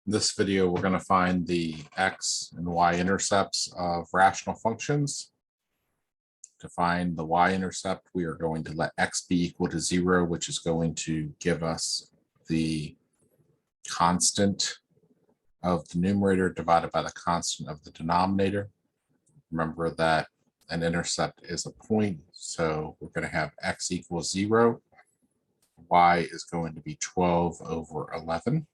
In this video, we're going to find the x and y intercepts of rational functions. To find the y-intercept, we are going to let x be equal to 0, which is going to give us the constant of the numerator divided by the constant of the denominator. Remember that an intercept is a point, so we're going to have x equals 0. Y is going to be 12 over 11.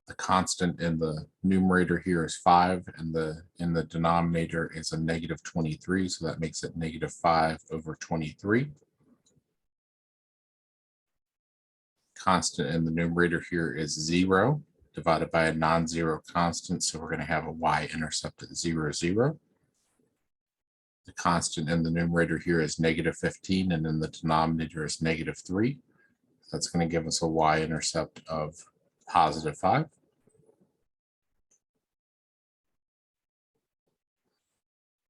The constant in the numerator here is 5, and in the denominator is a negative 23, so that makes it negative 5 over 23. Constant in the numerator here is 0 divided by a non-zero constant, so we're going to have a y-intercept at 0, 0. The constant in the numerator here is negative 15, and in the denominator is negative 3. That's going to give us a y-intercept of positive 5.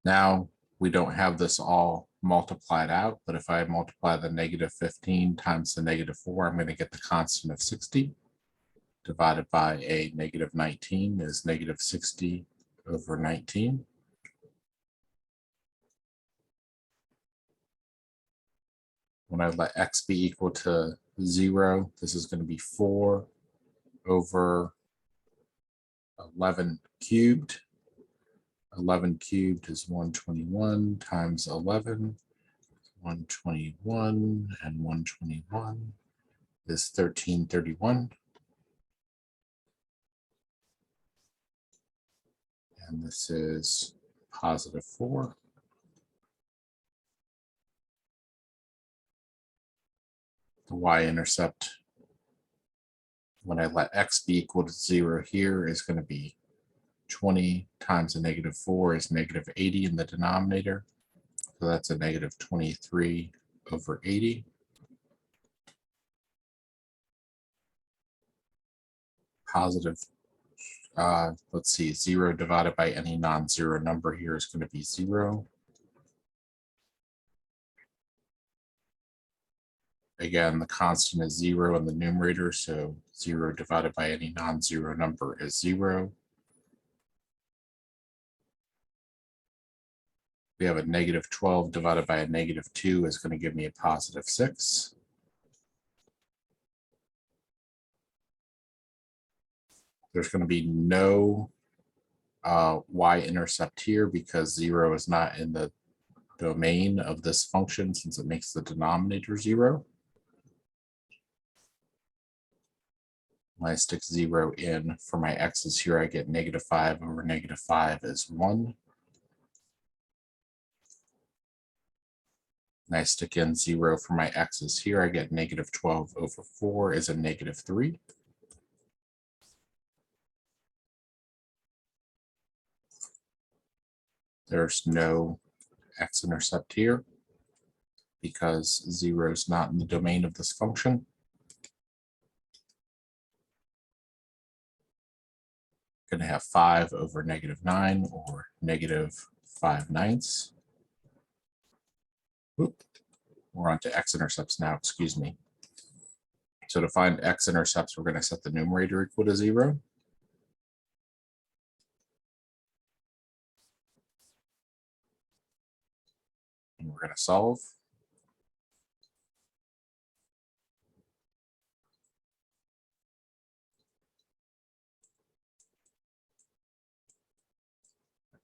Now, we don't have this all multiplied out, but if I multiply the negative 15 times the negative 4, I'm going to get the constant of 60 divided by a negative 19 is negative 60 over 19. When I let x be equal to 0, this is going to be 4 over 11 cubed. 11 cubed is 121 times 11. 121 and 121 is 1331. And this is positive 4. The y-intercept, when I let x be equal to 0 here, is going to be 20 times a negative 4 is negative 80 in the denominator. So that's a negative 23 over 80. Positive, let's see, 0 divided by any non-zero number here is going to be 0. Again, the constant is 0 in the numerator, so 0 divided by any non-zero number is 0. We have a negative 12 divided by a negative 2 is going to give me a positive 6. There's going to be no y-intercept here because 0 is not in the domain of this function since it makes the denominator 0. When I stick 0 in for my x's here, I get negative 5 over negative 5 is 1. And I stick in 0 for my x's here, I get negative 12 over 4 is a negative 3. There's no x-intercept here because 0 is not in the domain of this function. Going to have 5 over negative 9 or negative 5/9. We're on to x-intercepts now, excuse me. So to find x-intercepts, we're going to set the numerator equal to 0. And we're going to solve.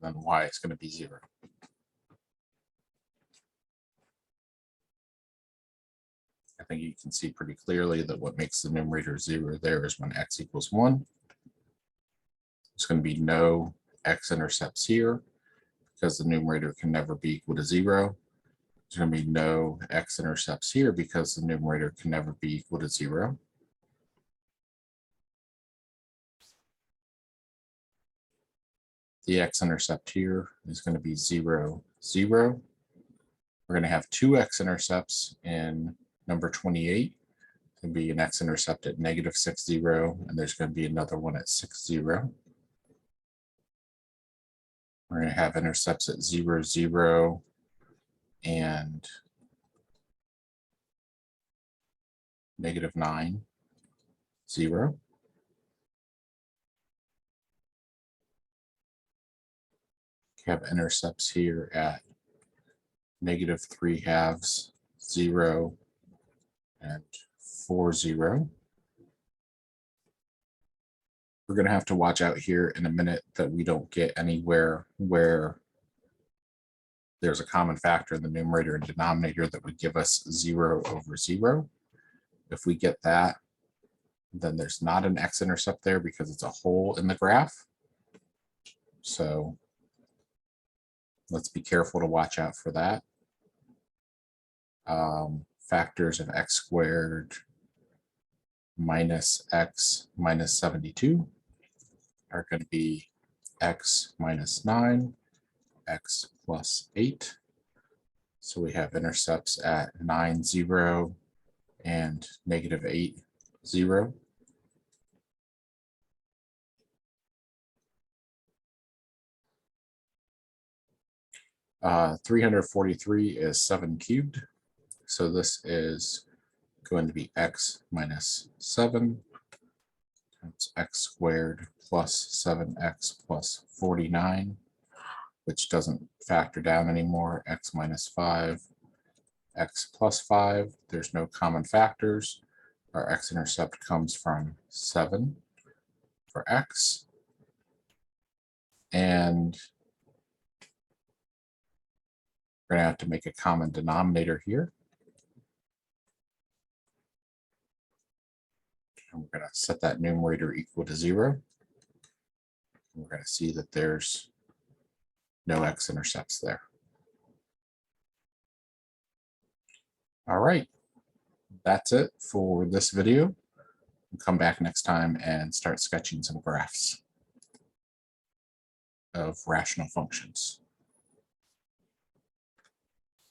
And then y is going to be 0. I think you can see pretty clearly that what makes the numerator 0 there is when x equals 1. There's going to be no x-intercepts here because the numerator can never be equal to 0. There's going to be no x-intercepts here because the numerator can never be equal to 0. The x-intercept here is going to be 0, 0. We're going to have two x-intercepts in number 28. It's going to be an x-intercept at negative 6, 0, and there's going to be another one at 6, 0. We're going to have intercepts at 0, 0, and negative 9. 0. We have intercepts here at -3/2, 0, and 4, 0. We're going to have to watch out here in a minute that we don't get anywhere where there's a common factor in the numerator and denominator that would give us 0/0. If we get that, then there's not an x-intercept there because it's a hole in the graph. So let's be careful to watch out for that. Factors of x squared minus x minus 72 are going to be x minus 9, x plus 8. So we have intercepts at 9, 0 and -8, 0. Uh, 343 is 7 cubed. So this is going to be x minus 7. That's x squared plus 7x plus 49, which doesn't factor down anymore. X minus 5, x plus 5. There's no common factors. Our x-intercept comes from 7 for x. And we're going to have to make a common denominator here. And we're going to set that numerator equal to 0. We're going to see that there's no x-intercepts there. All right, that's it for this video. We'll come back next time and start sketching some graphs of rational functions.